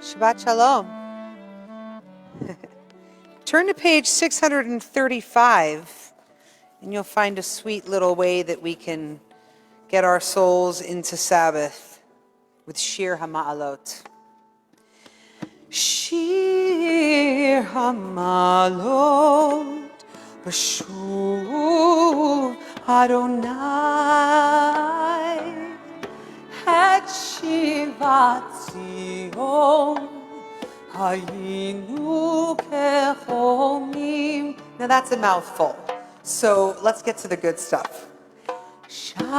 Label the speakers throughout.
Speaker 1: Shabbat Shalom. Turn to page 635, and you'll find a sweet little way that we can get our souls into Sabbath with Shir HaMa'alot. Shir HaMa'alot B'shuv Adonai Et Shivat Zion Hayinu kechomim. Now that's a mouthful. So let's get to the good stuff. Shabbat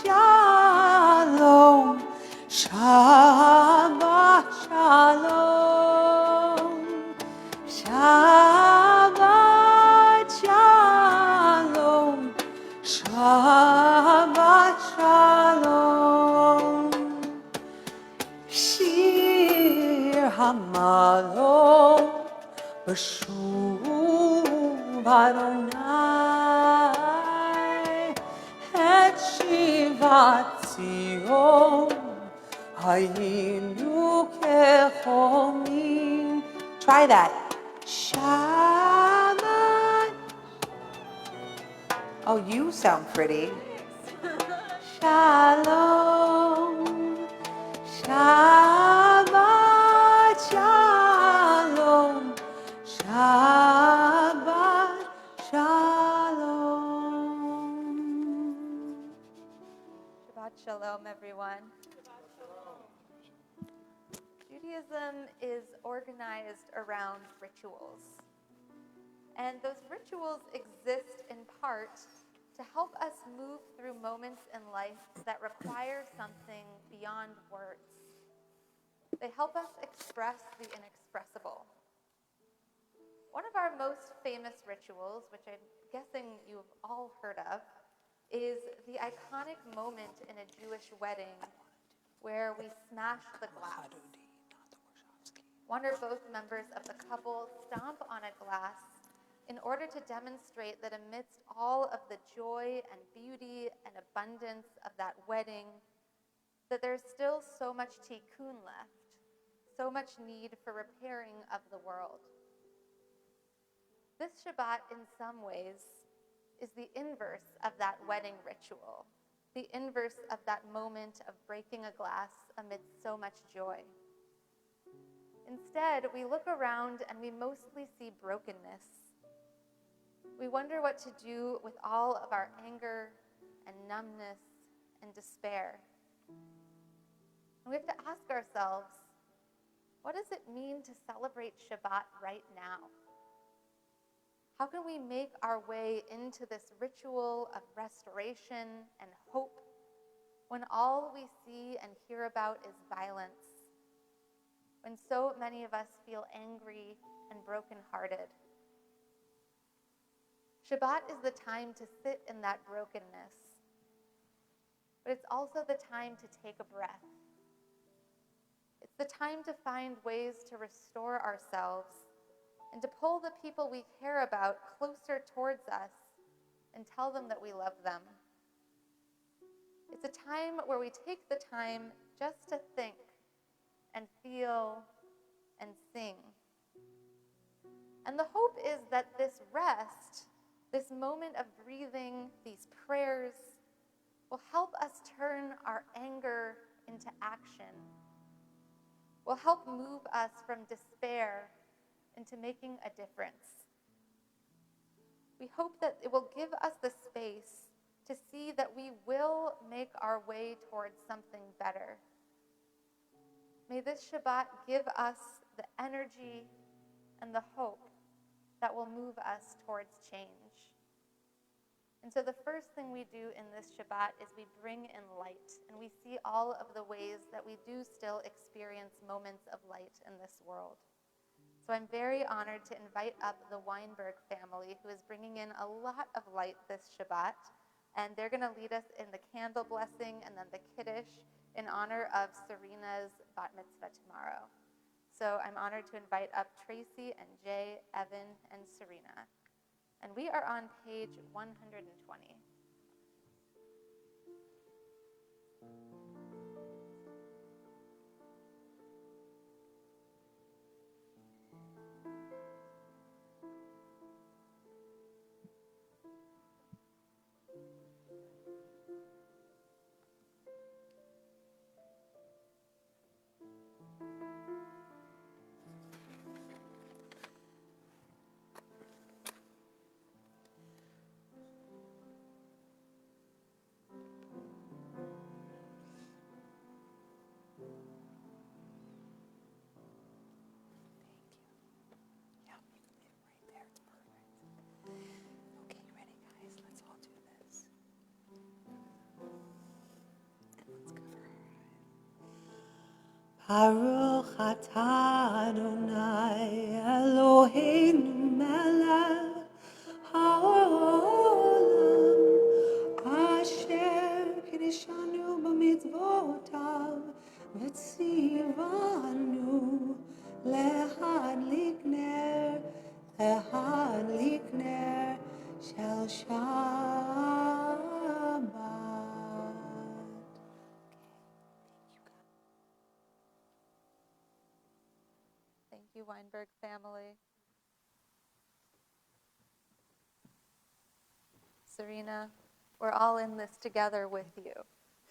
Speaker 1: Shalom. Shabbat Shalom. Shabbat Shalom. Shabbat Shalom. Shir HaMa'alot B'shuv Adonai Et Shivat Zion Hayinu kechomim. Try that. Shabbat. Oh, you sound pretty. Shalom. Shabbat Shalom. Shabbat Shalom.
Speaker 2: Shabbat Shalom, everyone. Judaism is organized around rituals. And those rituals exist in part to help us move through moments in life that require something beyond words. They help us express the inexpressible. One of our most famous rituals, which I'm guessing you've all heard of, is the iconic moment in a Jewish wedding where we smash the glass. One or both members of the couple stomp on a glass in order to demonstrate that amidst all of the joy and beauty and abundance of that wedding, that there's still so much tikkun left, so much need for repairing of the world. This Shabbat, in some ways, is the inverse of that wedding ritual, the inverse of that moment of breaking a glass amidst so much joy. Instead, we look around and we mostly see brokenness. We wonder what to do with all of our anger and numbness and despair. And we have to ask ourselves, what does it mean to celebrate Shabbat right now? How can we make our way into this ritual of restoration and hope when all we see and hear about is violence? When so many of us feel angry and brokenhearted? Shabbat is the time to sit in that brokenness, but it's also the time to take a breath. It's the time to find ways to restore ourselves and to pull the people we care about closer towards us and tell them that we love them. It's a time where we take the time just to think and feel and sing. And the hope is that this rest, this moment of breathing, these prayers, will help us turn our anger into action, will help move us from despair into making a difference. We hope that it will give us the space to see that we will make our way towards something better. May this Shabbat give us the energy and the hope that will move us towards change. And so the first thing we do in this Shabbat is we bring in light, and we see all of the ways that we do still experience moments of light in this world. So I'm very honored to invite up the Weinberg family, who is bringing in a lot of light this Shabbat, and they're going to lead us in the candle blessing and then the Kiddush in honor of Serena's bat mitzvah tomorrow. So I'm honored to invite up Tracy and Jay, Evan, and Serena. And we are on page 120.
Speaker 1: Baruch atah Adonai Eloheinu melech haolam asher kiddushanu b'mitzvotav v'tzivanu lehadlik ner shel Shabbat.
Speaker 2: Thank you, Weinberg family. Serena, we're all in this together with you.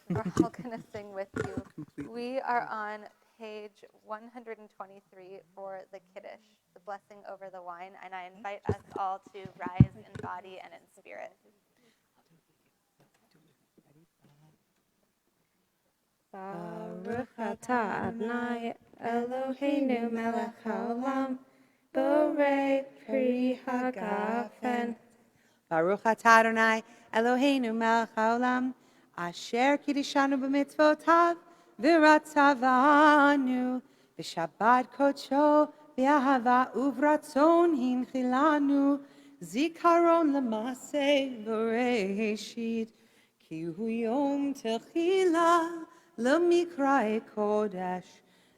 Speaker 2: We're all going to sing with you. We are on page 123 for the Kiddush, the blessing over the wine, and I invite us all to rise in body and in spirit.
Speaker 3: Baruch atah Adonai Eloheinu melech haolam borei pri hagafen.
Speaker 1: Baruch atah Adonai Eloheinu melech haolam asher kiddushanu b'mitzvotav v'ratzavanu v'shabbat kodsho v'ahava uvratzon hinchilanu zikaron l'maseh b'reishit ki hu yom techila l'mikra'e kodesh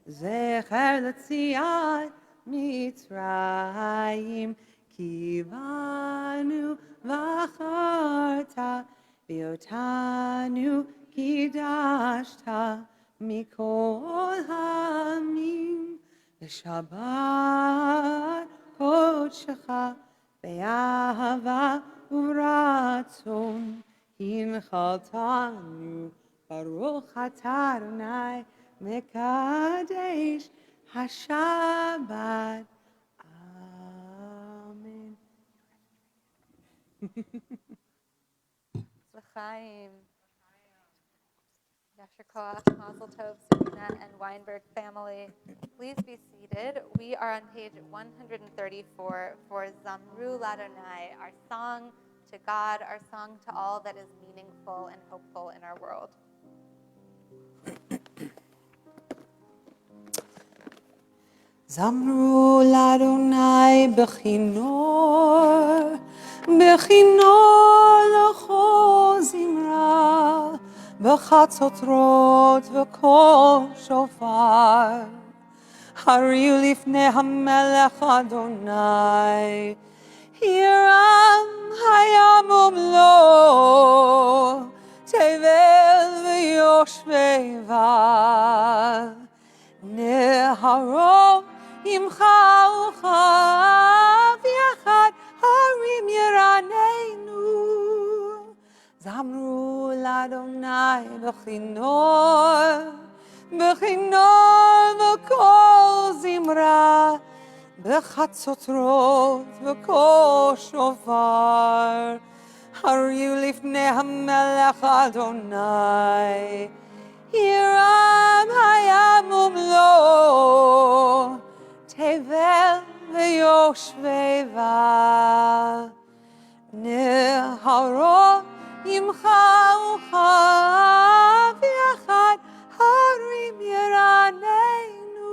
Speaker 1: zecher l'tziat mitzrayim Kivanu v'acharta v'otanu kidashta mikol hamim v'shabbat kodshecha v'ahava uratzon hinchaltanu baruch atah Adonai mekadesh hashabbat. Amen.
Speaker 2: L'chaim. Yasher Koach, Mazel Tov, Serena, and Weinberg family. Please be seated. We are on page 134 for Zamru Ladonai, our song to God, our song to all that is meaningful and hopeful in our world.
Speaker 1: Zamru ladonai bechinor, bechinor l'cho zimra, bechatzotrot v'kol shofar. Hariu lifnei hamelech Adonai, hiram hayamum lo, tevel v'yoshveiva. Neharom imcha uchav yachad harim yiraneinu. Zamru ladonai bechinor, bechinor v'kol zimra, bechatzotrot v'kol shofar. Hariu lifnei hamelech Adonai, Hiram hayamum lo, tevel v'yoshveiva. Neharom imcha uchav yachad harim yiraneinu.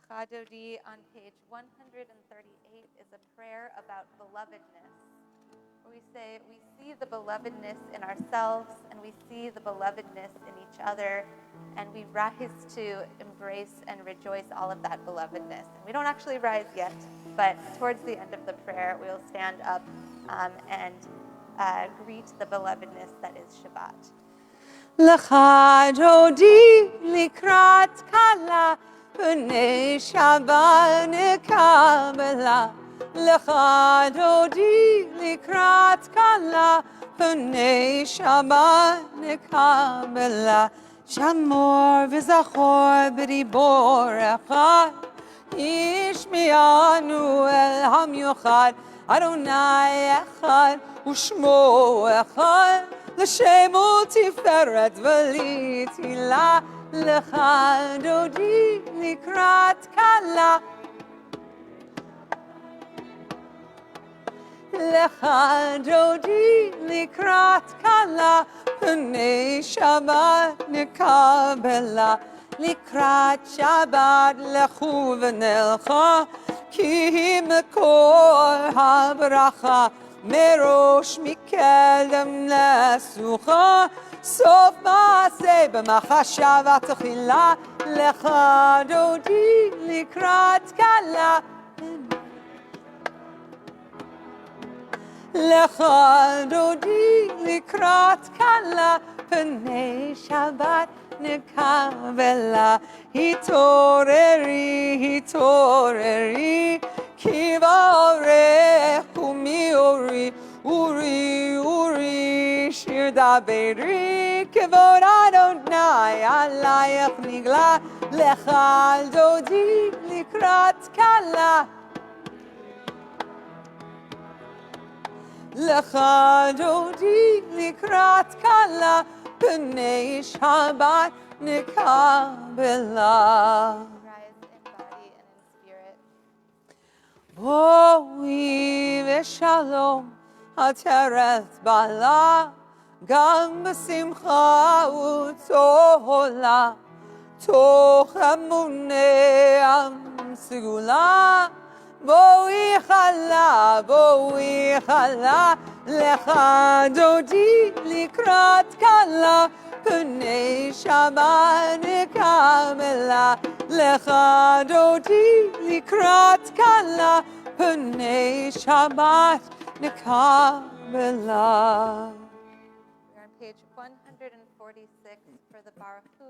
Speaker 2: Chadodi on page 138 is a prayer about belovedness. We say we see the belovedness in ourselves and we see the belovedness in each other, and we rise to embrace and rejoice all of that belovedness. And we don't actually rise yet, but towards the end of the prayer, we will stand up and greet the belovedness that is Shabbat.
Speaker 1: L'cha dodi likrat kala, p'nei Shabbat nekabela. L'cha dodi likrat kala, p'nei Shabbat nekabela. Shamor v'zachor b'dibor echad, yishmi'anu el hamyochad. Adonai echad u'shmo echad, l'shem u'tiferet v'litila. L'cha dodi likrat kala, לך דודי לקראת כלה, פני שבת נקבלה. לקראת שבת לכו ונלכה, כי היא מקור הברכה. מראש מקדם לסוכה, סוף מעשה במחשבה תחילה. לך דודי לקראת כלה, לך דודי לקראת כלה, פני שבת נקבלה. התעוררי, התעוררי, כי באורך קומי אורי, אורי, אורי, שיר דברי, כבוד אדוני עלייך נגלה. לך דודי לקראת כלה, לך דודי לקראת כלה, פני שבת נקבלה.
Speaker 2: Rise in body and in spirit.
Speaker 1: בואי ושלום, עטרת בעלה, גם בשמחה וצהלה, תוך אמוני עם סגולה. בואי חלה, בואי חלה, לך דודי לקראת כלה, פני שבת נקבלה. לך דודי לקראת כלה, פני שבת נקבלה.
Speaker 2: We are on page 146 for the Baruch Hu,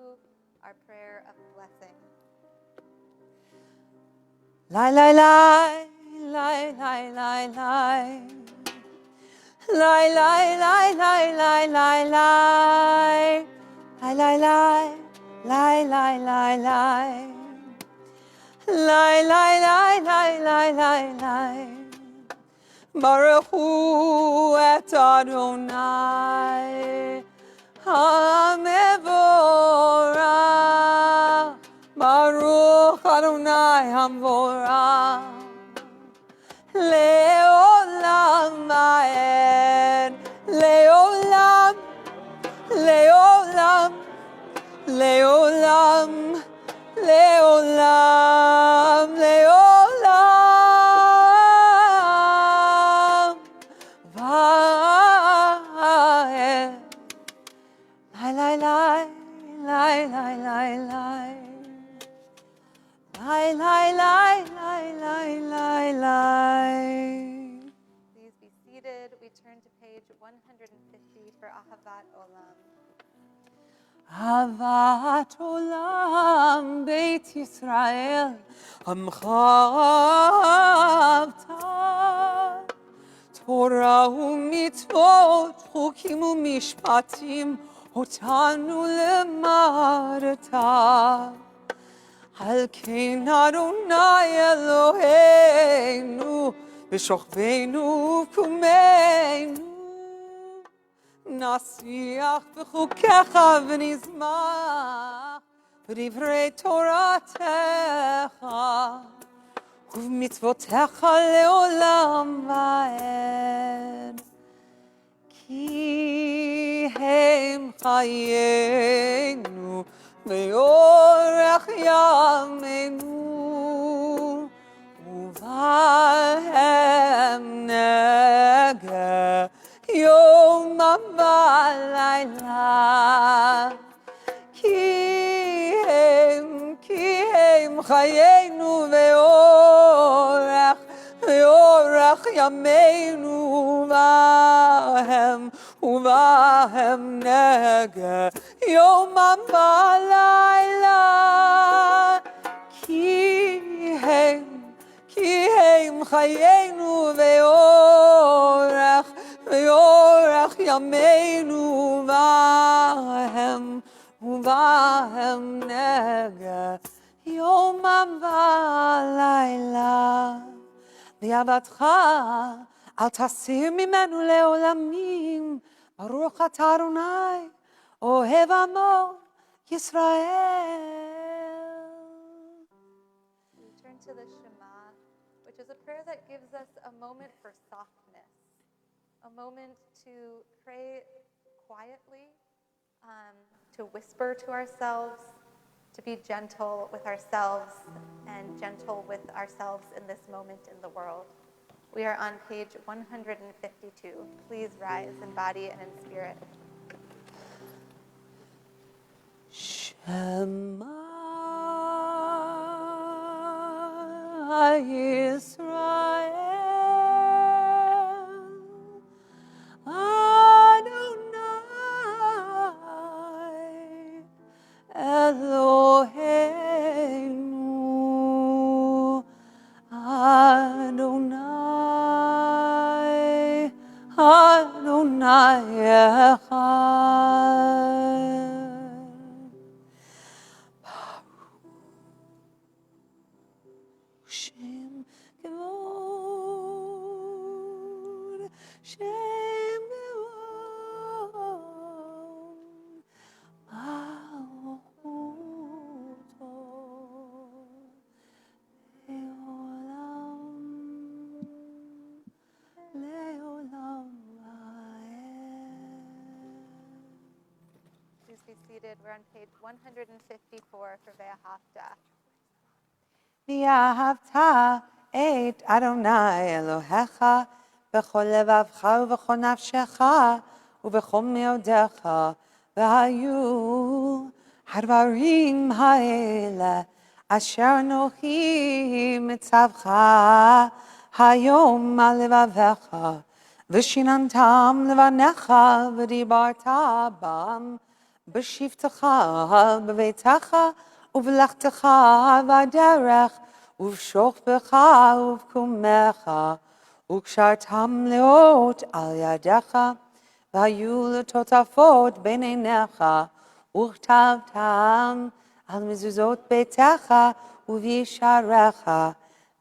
Speaker 2: our prayer of blessing.
Speaker 1: Lai lai lai, lai lai lai lai. Lai lai lai lai lai lai lai. Lai lai lai, lai lai lai lai. Lai lai lai lai lai lai lai. Baruch Hu et Adonai HaMevorach. Baruch Adonai HaMevorach Leolam Vaed. Leolam, Leolam, Leolam, Leolam, Leolam Vaed. Lai lai lai, lai lai lai lai. Lai lai lai lai lai lai lai.
Speaker 2: Please be seated. We turn to page 150 for Ahavat Olam.
Speaker 1: אהבת עולם בית ישראל, עמך אהבת. תורה ומצוות, חוקים ומשפטים, אותנו למדת. על כן אדוני אלוהינו, בשוכבנו ובקומנו, נשיח בחוקיך ונזמח בדברי תורתך ובמצוותיך לעולם ועד. כי הם חיינו ואורך ימינו, ובהם נגע יום ולילה. כי הם חיינו ואורך ימינו, ובהם נגע יום ולילה. כי הם חיינו ואורך ימינו, ובהם נגע יומם ולילה. ואהבתך אל תסיר ממנו לעולמים, ברוך אתה אדוני אוהב עמו ישראל.
Speaker 2: We turn to the Shema which is a prayer that gives us a moment for softness, a moment to pray quietly, to whisper to ourselves, to be gentle with ourselves and gentle with ourselves in this moment in the world. We are on page 152. Please rise in body and in spirit.
Speaker 1: Shema Yisrael Adonai Eloheinu Adonai Adonai Echad. Shem Kavod, Shem Kavod, Malchuto, Leolam Vaed.
Speaker 2: Please be seated. We're on page 154 for Ve'ahavta.
Speaker 1: ואהבת את אדוני אלוהיך בכל לבבך ובכל נפשך ובכל מאודיך, והיו הדברים האלה אשר אנוכי מצווך היום על לבביך, ושיננתם לבניך ודיברת בם בשבתך בביתך ובלכתך בדרך ובשוכבך ובקומך, וקשרתם לאות על ידיך, והיו לטוטפות בין עיניך, וכתבתם על מזוזות ביתך ובישעריך,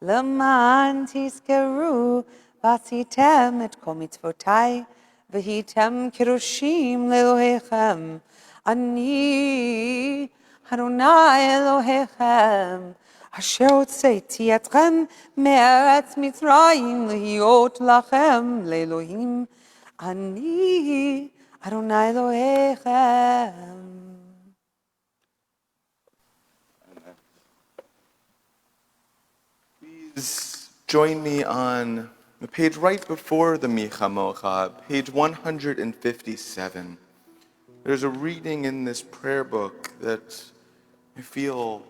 Speaker 1: למען תזכרו ועשיתם את כל מצוותי, והייתם קדושים לאלוהיכם. אני אדוני אלוהיכם, אשר הוצאתי אתכם מארץ מצרים להיות לכם לאלוהים. אני אדוני אלוהיכם.
Speaker 4: Please join me on the page right before the Micha Mocha, page 157. There's a reading in this prayer book that I feel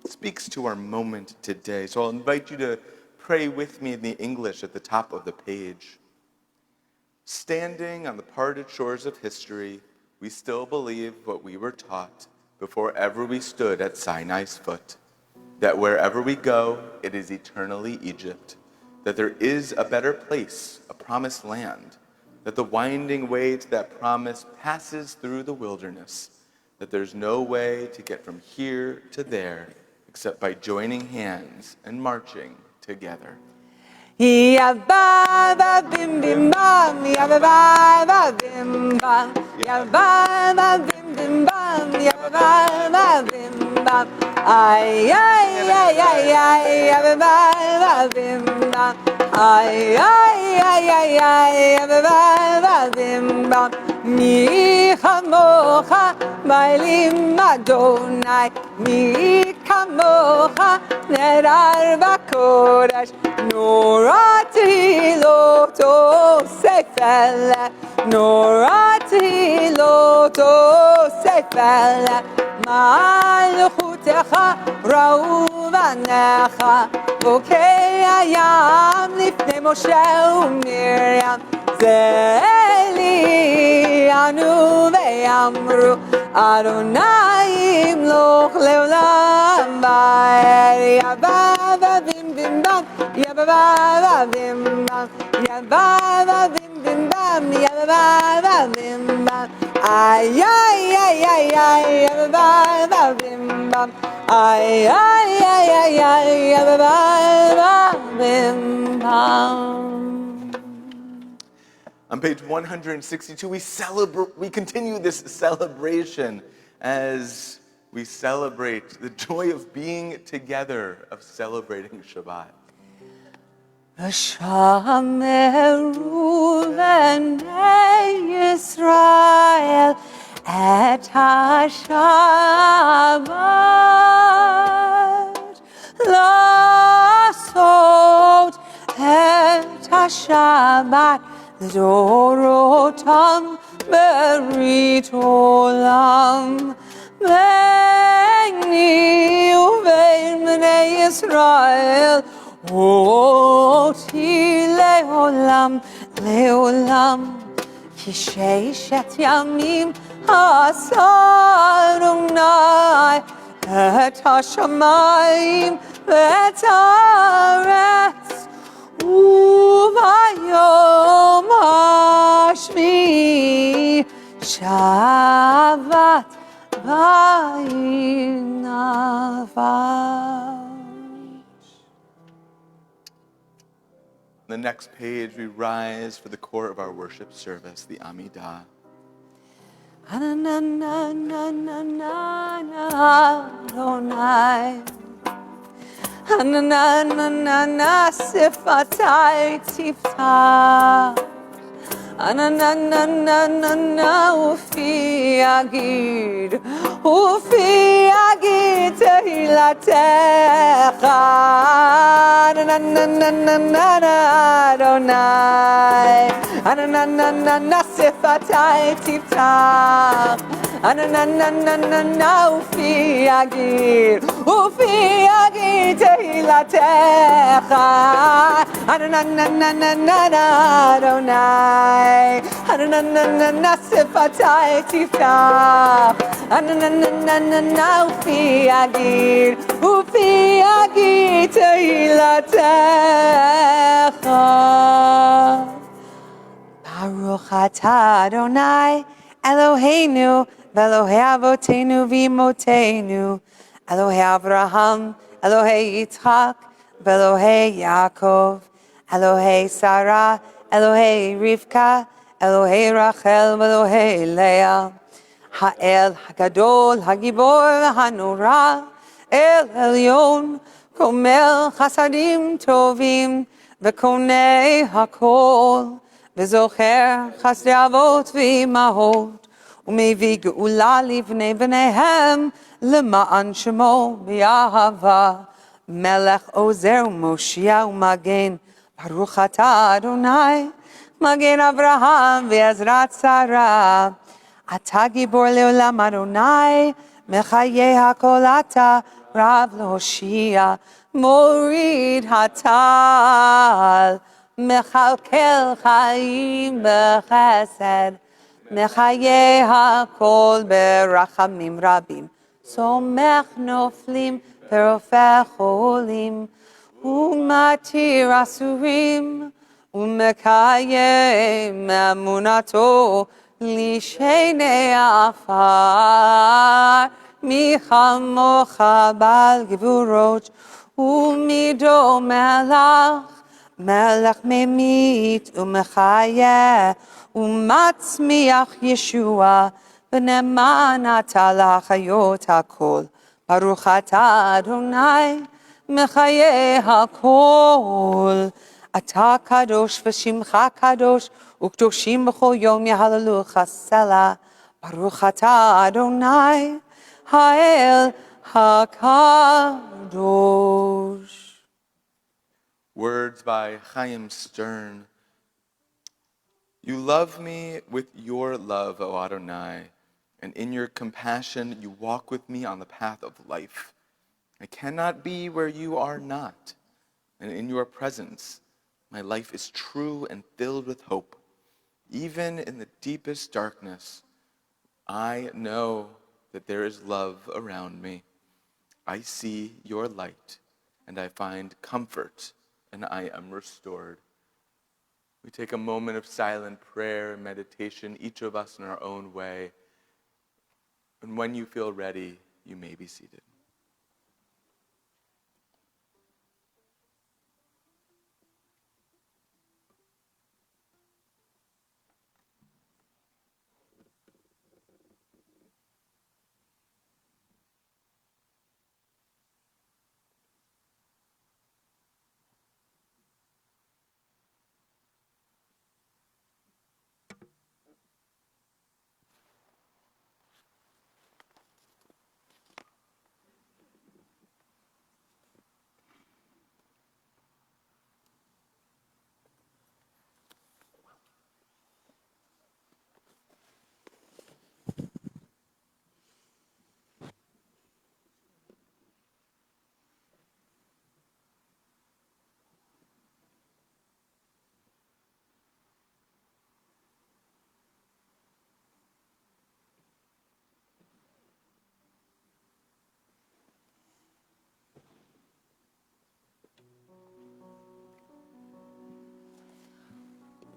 Speaker 4: speaks to our moment today. So I'll invite you to pray with me in the English at the top of the page. Standing on the parted shores of history, we still believe what we were taught before ever we stood at Sinai's foot, that wherever we go, it is eternally Egypt, that there is a better place, a promised land, that the winding way to that promise passes through the wilderness, that there's no way to get from here to there except by joining hands and marching together.
Speaker 1: Ya ba ba bim bim bam, ya ba ba bim bam, ya ba bim bim bam, ya ba bim bam. Ay ay ay ay ay, ya ba bim bam. Ay ay ay ay ay, ya ba bim bam. Mi chamocha bailim Adonai, mi kamocha nerar bakodesh. Norati loto sefele, norati loto sefele, malchutecha ra'u vanecha, vokei hayam lifnei Moshe uMiriam, ze Eli anu ve'amru, Adonai imloch leolam va'ed. Yabba bim bim bam, yabba bim bam, yabba bim bim bam, yabba bim bam. Ay ay ay ay ay, yabba bim bam. Ay ay ay ay ay, yabba bim bam.
Speaker 4: On page 162, we continue this celebration as we celebrate the joy of being together, of celebrating Shabbat.
Speaker 1: Shameru b'nei Yisrael et HaShabbat לעשות את השבת לדורותם ברית עולם ביני ובין בני ישראל אותי לעולם לעולם כי ששת ימים עשה אדוני את השמיים ואת הארץ וביום השביעי שבת וינפש.
Speaker 4: On the next page, we rise for the core of our worship service, the Amidah.
Speaker 1: Adonai, Ananana sifatai tifta, Ananana ufi agid tehilatecha, Ananana Adonai, Ananana sifatai tifta. Ananana ufi agid tehilatecha Ananana Adonai Ananana sifatai tiftach Ananana ufi agid tehilatecha Baruch atah Adonai Eloheinu Elohei Avotenu v'Imotenu, Elohei Avraham, Elohei Yitzchak, Elohei Yaakov, Elohei Sarah, Elohei Rivka, Elohei Rachel, Elohei Leah, Ha'el Hagadol, Hagibor, Hanura, El Elyon, Komel Chasadim Tovim, V'Konei Hakol, V'Zocher Chasdei Avot v'Imahot. ומביא גאולה לבני בניהם למען שמו באהבה. מלך עוזר ומושיע ומגן, ברוך אתה אדוני, מגן אברהם ועזרת שרה. אתה גיבור לעולם אדוני, מחיי הכל אתה רב להושיע, מוריד הטל, מכלכל חיים בחסד. מחיי הכל ברחמים רבים, סומך נופלים ורופא חולים, ומתיר אסורים, ומקיים אמונתו לשני עפר. מי כמוך בעל גבורות, ומידו מלך ממית ומחיה, ומצמיח ישוע, ונאמן אתה להחיות הכל. ברוך אתה אדוני, מחיי הכל. אתה קדוש ושמך קדוש, וקדושים בכל יום יהללוך סלה. ברוך אתה אדוני, האל הקדוש.
Speaker 4: Words by Chaim Stern. You love me with your love, O Adonai, and in your compassion you walk with me on the path of life. I cannot be where you are not, and in your presence my life is true and filled with hope. Even in the deepest darkness, I know that there is love around me. I see your light, and I find comfort, and I am restored. We take a moment of silent prayer and meditation, each of us in our own way. And when you feel ready, you may be seated.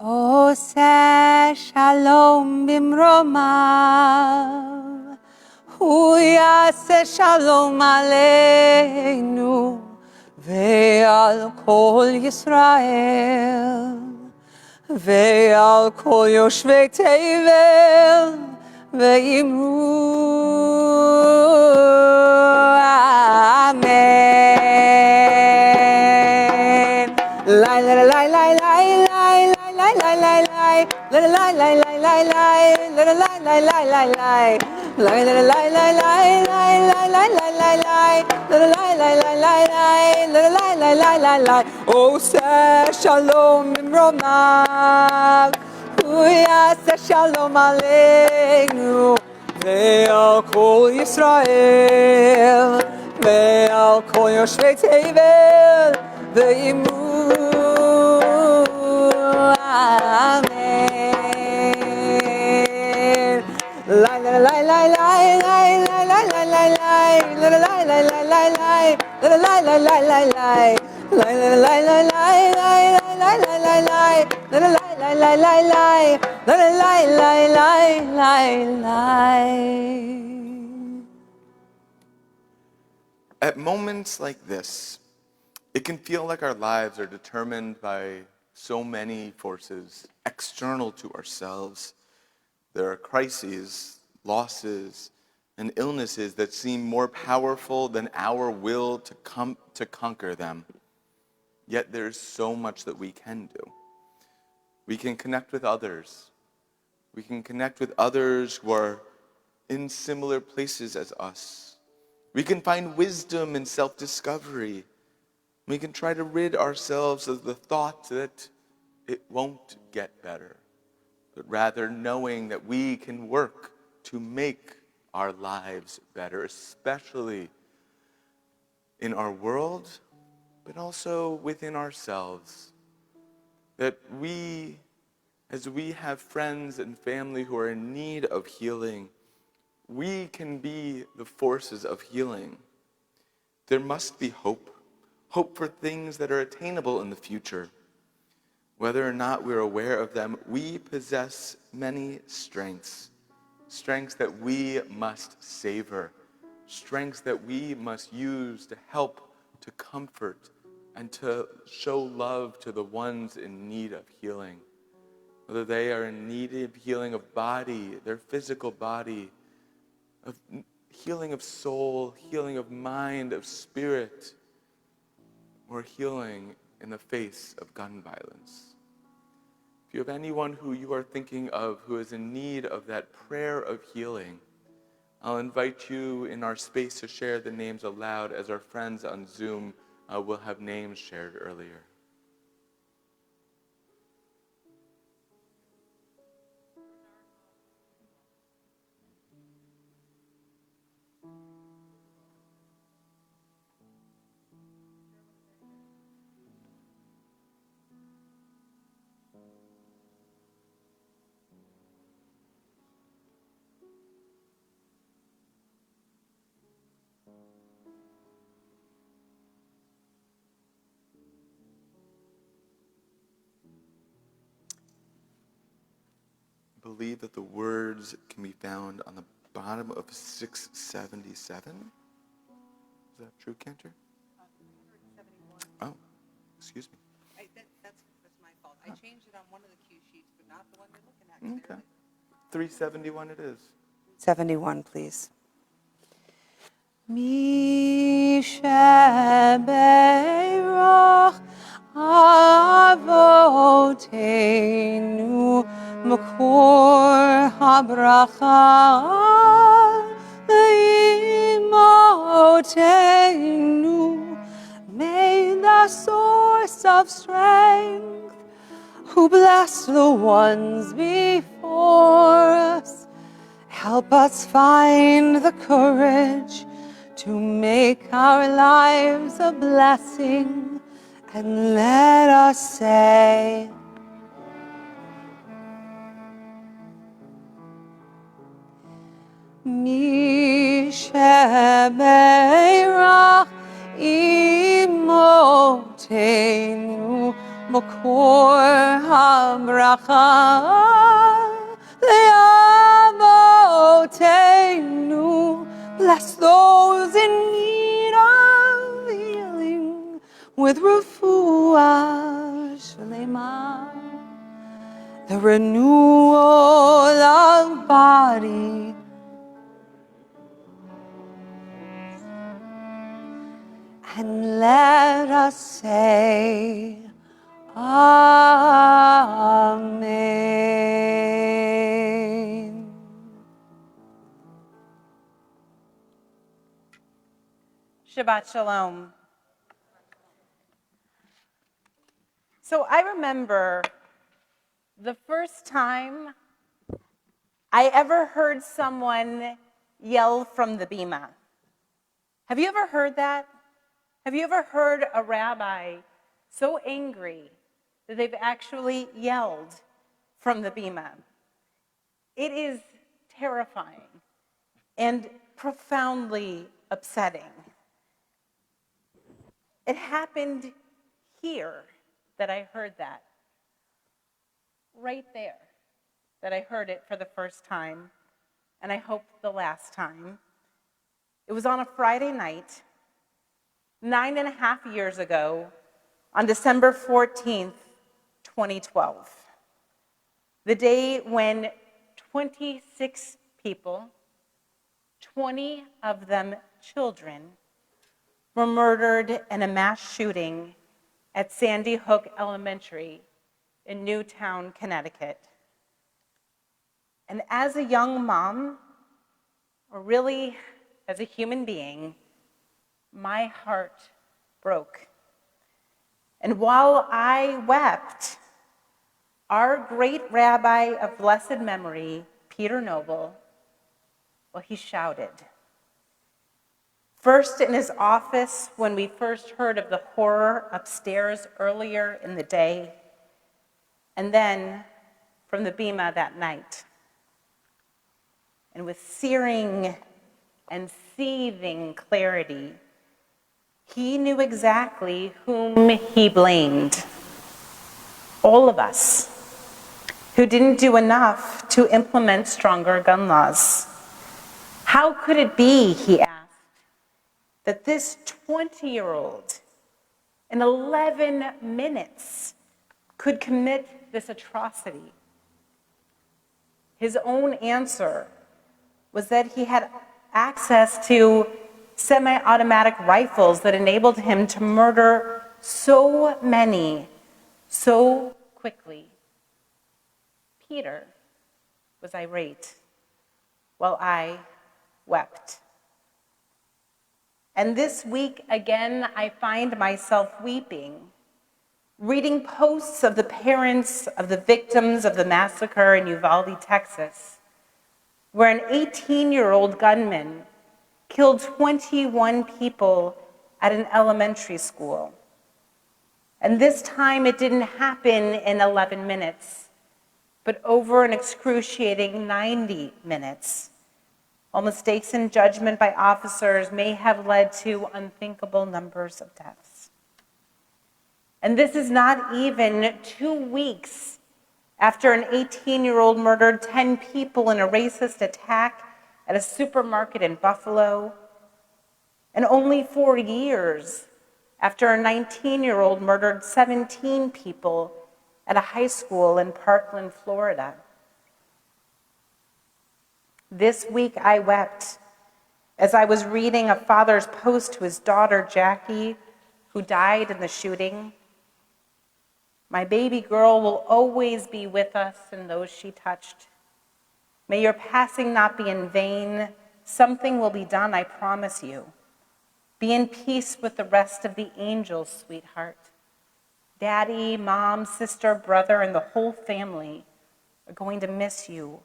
Speaker 1: עושה שלום במרומיו, הוא יעשה שלום עלינו ועל כל ישראל ועל כל יושבי תבל ואמרו אמן. לי לי לי לי לי לי עושה שלום במרומיו, הוא יעשה שלום עלינו ועל כל ישראל ועל כל יושבי תבל ואמרו אמן. לי לי לי לי
Speaker 4: At moments like this, it can feel like our lives are determined by so many forces external to ourselves. There are crises, losses, and illnesses that seem more powerful than our will to conquer them. Yet there's so much that we can do. We can connect with others. We can connect with others who are in similar places as us. We can find wisdom in self-discovery. We can try to rid ourselves of the thought that it won't get better, but rather knowing that we can work to make our lives better, especially in our world, but also within ourselves. That we, as we have friends and family who are in need of healing, we can be the forces of healing. There must be hope for things that are attainable in the future. Whether or not we're aware of them, we possess many strengths that we must savor, strengths that we must use to help, to comfort, and to show love to the ones in need of healing. Whether they are in need of healing of body, their physical body, of healing of soul, healing of mind, of spirit, or healing in the face of gun violence. If you have anyone who you are thinking of who is in need of that prayer of healing, I'll invite you in our space to share the names aloud as our friends on Zoom will have names shared earlier. Believe that the words can be found on the bottom of 677. Is that true, Cantor? 171. Oh, excuse me.
Speaker 1: That's my fault. I changed it on one of the cue sheets, but not the one you're looking at.
Speaker 4: Okay. 371 it is.
Speaker 1: 71, please. Mi shebeirach avotenu makor habracha leimotenu. May the source of strength who bless the ones before us help us find the courage to make our lives a blessing, and let us say, Mi shebeirach imotenu Mokor habracha le'avotenu. Bless those in need of healing with refuah shlema, the renewal of body. And let us say, Amen.
Speaker 5: Shabbat Shalom. So I remember the first time I ever heard someone yell from the bima. Have you ever heard that? Have you ever heard a rabbi so angry that they've actually yelled from the bima? It is terrifying and profoundly upsetting. It happened here that I heard that. Right there that I heard it for the first time, and I hope the last time. It was on a Friday night, 9.5 years ago, on December 14th, 2012. The day when 26 people, 20 of them children, were murdered in a mass shooting at Sandy Hook Elementary in Newtown, Connecticut. And as a young mom, or really as a human being, my heart broke. And while I wept, our great rabbi of blessed memory, Peter Noble, well, he shouted. First in his office when we first heard of the horror upstairs earlier in the day, and then from the bima that night. And with searing and seething clarity, he knew exactly whom he blamed. All of us who didn't do enough to implement stronger gun laws. How could it be, he asked, that this 20-year-old in 11 minutes could commit this atrocity? His own answer was that he had access to semi-automatic rifles that enabled him to murder so many so quickly. Peter was irate while I wept. And this week, again, I find myself weeping, reading posts of the parents of the victims of the massacre in Uvalde, Texas, where an 18-year-old gunman killed 21 people at an elementary school. And this time it didn't happen in 11 minutes, but over an excruciating 90 minutes. While mistakes in judgment by officers may have led to unthinkable numbers of deaths. And this is not even 2 weeks after an 18-year-old murdered 10 people in a racist attack at a supermarket in Buffalo, and only 4 years after a 19-year-old murdered 17 people at a high school in Parkland, Florida. This week I wept as I was reading a father's post to his daughter, Jackie, who died in the shooting. My baby girl will always be with us and those she touched. May your passing not be in vain. Something will be done, I promise you. Be in peace with the rest of the angels, sweetheart. Daddy, mom, sister, brother, and the whole family are going to miss you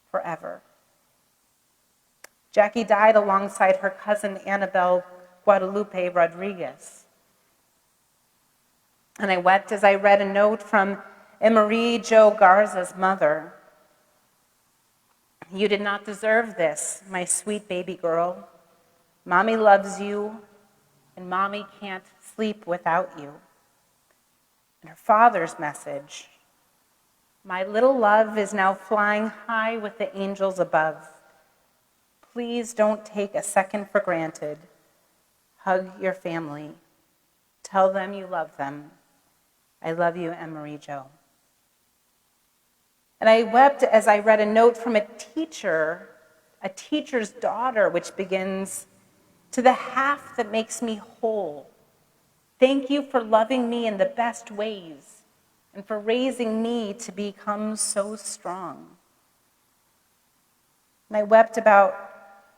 Speaker 5: forever. Jackie died alongside her cousin Annabelle Guadalupe Rodriguez. And I wept as I read a note from Emery Jo Garza's mother. You did not deserve this, my sweet baby girl. Mommy loves you, and mommy can't sleep without you. And her father's message, my little love is now flying high with the angels above. Please don't take a second for granted. Hug your family. Tell them you love them. I love you, Anne-Marie Jo. And I wept as I read a note from a teacher's daughter, which begins, to the half that makes me whole. Thank you for loving me in the best ways and for raising me to become so strong. And I wept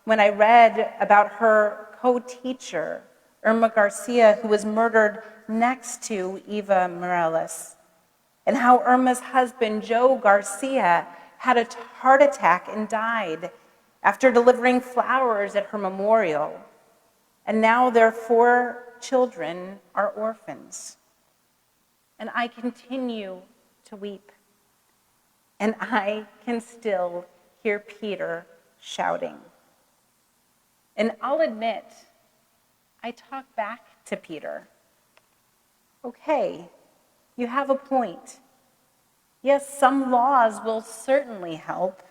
Speaker 5: when I read about her co-teacher, Irma Garcia, who was murdered next to Eva Morales, and how Irma's husband, Joe Garcia, had a heart attack and died after delivering flowers at her memorial. And now their 4 children are orphans. And I continue to weep. And I can still hear Peter shouting. And I'll admit, I talk back to Peter. Okay, you have a point. Yes, some laws will certainly help,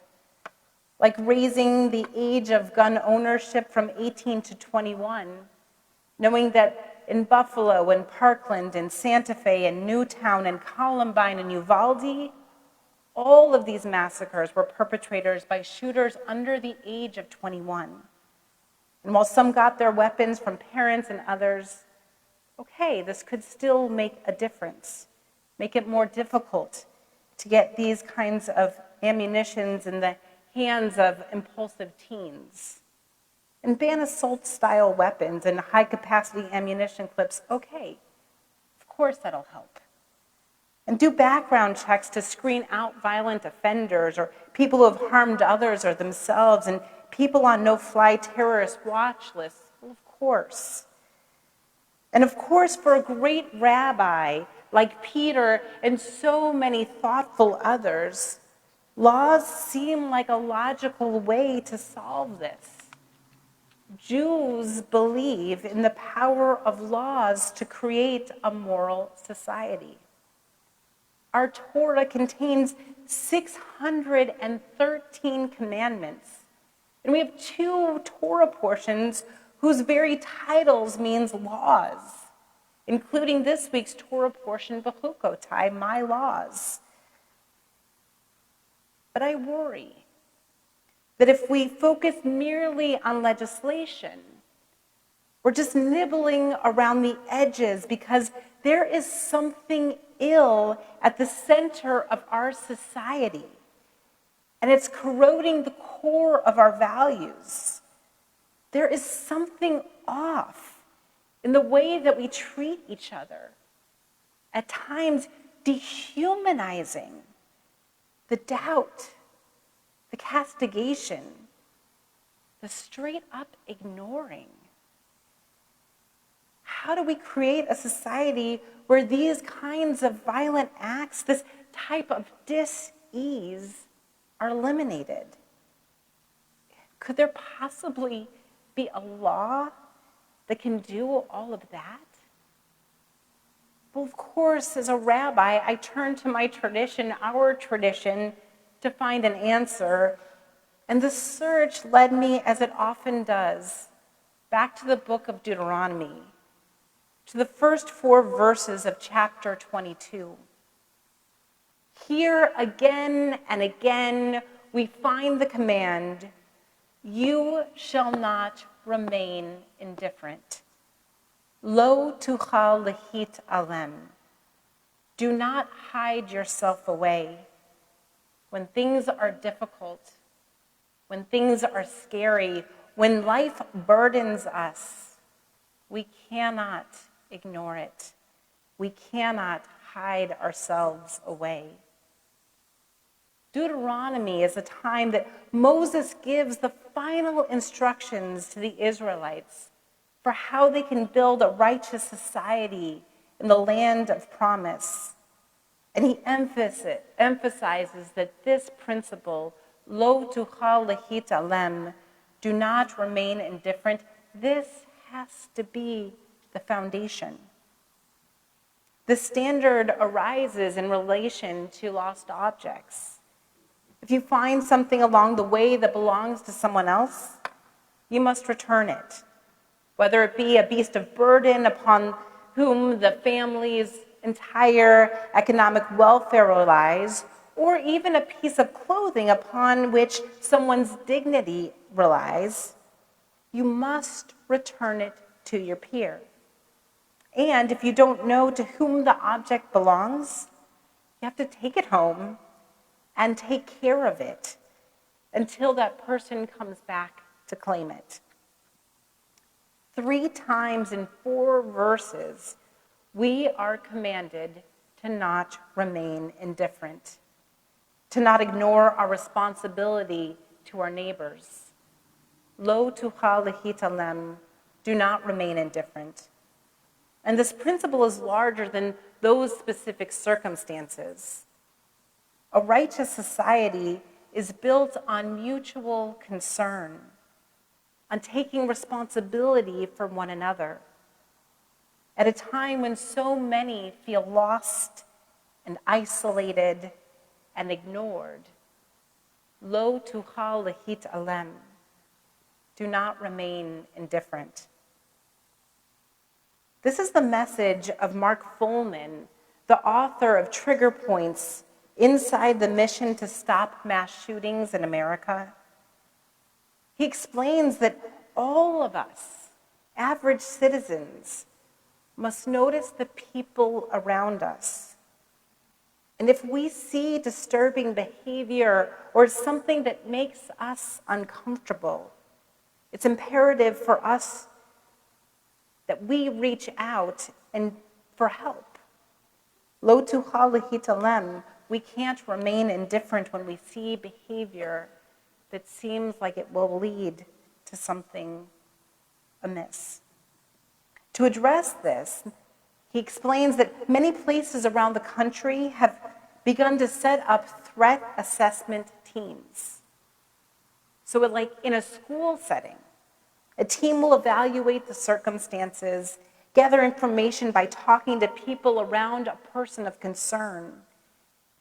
Speaker 5: like raising the age of gun ownership from 18 to 21, knowing that in Buffalo and Parkland and Santa Fe and Newtown and Columbine and Uvalde, all of these massacres were perpetrated by shooters under the age of 21. And while some got their weapons from parents and others, okay, this could still make a difference, make it more difficult to get these kinds of ammunitions in the hands of impulsive teens. And ban assault-style weapons and high-capacity ammunition clips, okay, of course that'll help. And do background checks to screen out violent offenders or people who have harmed others or themselves, and people on no-fly terrorist watch lists, well, of course. And of course, for a great rabbi like Peter and so many thoughtful others, laws seem like a logical way to solve this. Jews believe in the power of laws to create a moral society. Our Torah contains 613 commandments, and we have 2 Torah portions whose very titles means laws, including this week's Torah portion, Bechukotai, my laws. But I worry that if we focus merely on legislation, we're just nibbling around the edges because there is something ill at the center of our society, and it's corroding the core of our values. There is something off in the way that we treat each other, at times dehumanizing the doubt, the castigation, the straight up ignoring. How do we create a society where these kinds of violent acts, this type of dis-ease, are eliminated? Could there possibly be a law that can do all of that? Well, of course, as a rabbi, I turn to my tradition, our tradition, to find an answer. And the search led me, as it often does, back to the book of Deuteronomy, to the first 4 verses of chapter 22. Here, again and again, we find the command, you shall not remain indifferent. Lo tuchal lehit alem. Do not hide yourself away. When things are difficult, when things are scary, when life burdens us, we cannot ignore it. We cannot hide ourselves away. Deuteronomy is a time that Moses gives the final instructions to the Israelites for how they can build a righteous society in the land of promise. And he emphasizes that this principle, lo tuchal lehit alem, do not remain indifferent, this has to be the foundation. The standard arises in relation to lost objects. If you find something along the way that belongs to someone else, you must return it, whether it be a beast of burden upon whom the family's entire economic welfare relies, or even a piece of clothing upon which someone's dignity relies, you must return it to your peer. And if you don't know to whom the object belongs, you have to take it home and take care of it until that person comes back to claim it. 3 times in 4 verses, we are commanded to not remain indifferent, to not ignore our responsibility to our neighbors. Lo tucha lehitalem, do not remain indifferent. And this principle is larger than those specific circumstances. A righteous society is built on mutual concern, on taking responsibility for one another. At a time when so many feel lost and isolated and ignored, lo tucha lehit alem, do not remain indifferent. This is the message of Mark Fullman, the author of Trigger Points Inside the Mission to Stop Mass Shootings in America. He explains that all of us, average citizens, must notice the people around us. And if we see disturbing behavior or something that makes us uncomfortable, it's imperative for us that we reach out and for help. Lo tucha lehitalem, we can't remain indifferent when we see behavior that seems like it will lead to something amiss. To address this, he explains that many places around the country have begun to set up threat assessment teams. So like in a school setting, a team will evaluate the circumstances, gather information by talking to people around a person of concern,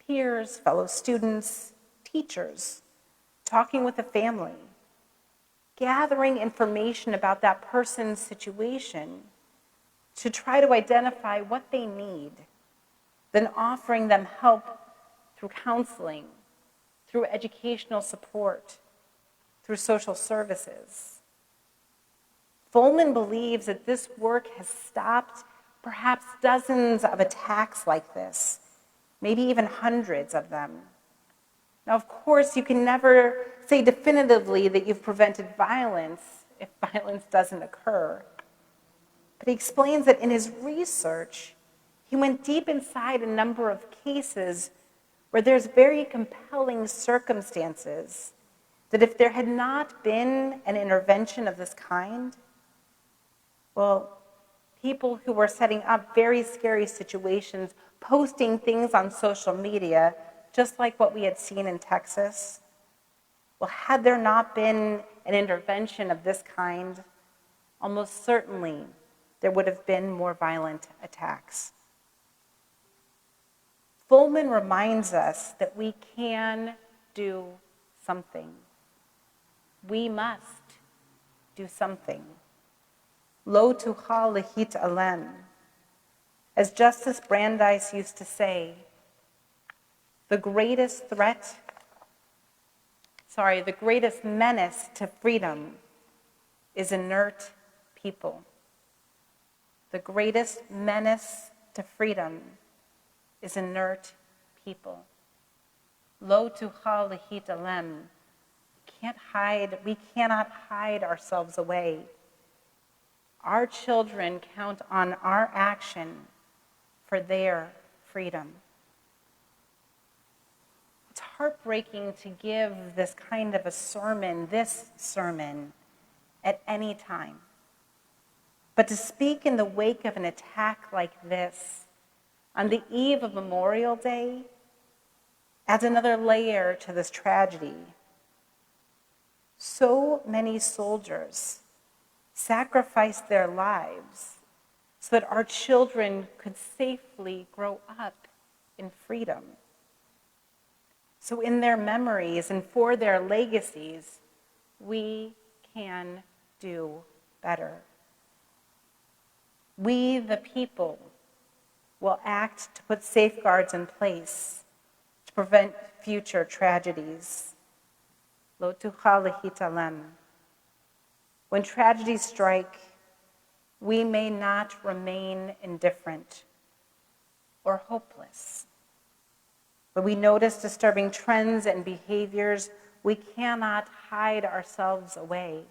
Speaker 5: peers, fellow students, teachers, talking with the family, gathering information about that person's situation to try to identify what they need, then offering them help through counseling, through educational support, through social services. Fullman believes that this work has stopped perhaps dozens of attacks like this, maybe even hundreds of them. Now, of course, you can never say definitively that you've prevented violence if violence doesn't occur. But he explains that in his research, he went deep inside a number of cases where there's very compelling circumstances that if there had not been an intervention of this kind, well, people who were setting up very scary situations, posting things on social media, just like what we had seen in Texas, well, had there not been an intervention of this kind, almost certainly there would have been more violent attacks. Fullman reminds us that we can do something. We must do something. Lo tucha lehit alem. As Justice Brandeis used to say, the greatest menace to freedom is inert people. The greatest menace to freedom is inert people. Lo tucha lehit alem. We cannot hide ourselves away. Our children count on our action for their freedom. It's heartbreaking to give this kind of this sermon, at any time. But to speak in the wake of an attack like this, on the eve of Memorial Day, adds another layer to this tragedy. So many soldiers sacrificed their lives so that our children could safely grow up in freedom. So in their memories and for their legacies, we can do better. We, the people, will act to put safeguards in place to prevent future tragedies. Lo tuchal lehitalem. When tragedies strike, we may not remain indifferent or hopeless. When we notice disturbing trends and behaviors, we cannot hide ourselves away.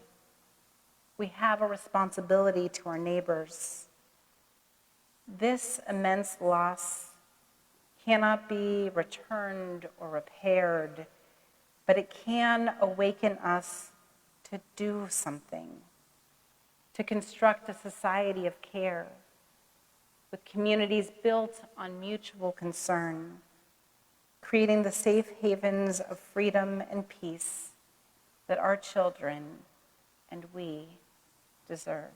Speaker 5: We have a responsibility to our neighbors. This immense loss cannot be returned or repaired, but it can awaken us to do something, to construct a society of care, with communities built on mutual concern, creating the safe havens of freedom and peace that our children and we deserve.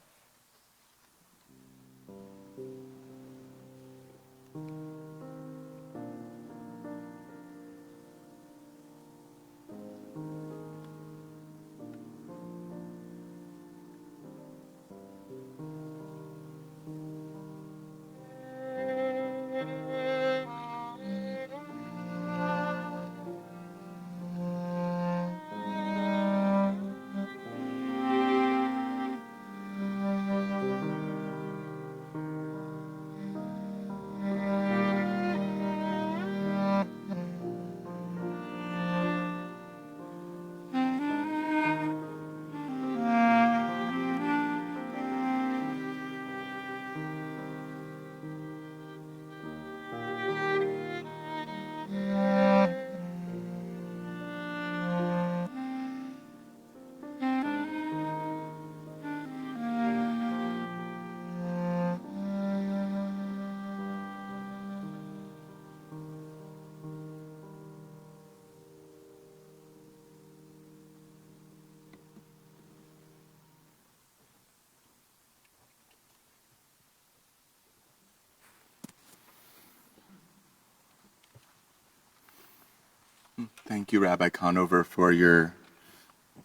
Speaker 4: Thank you, Rabbi Conover, for your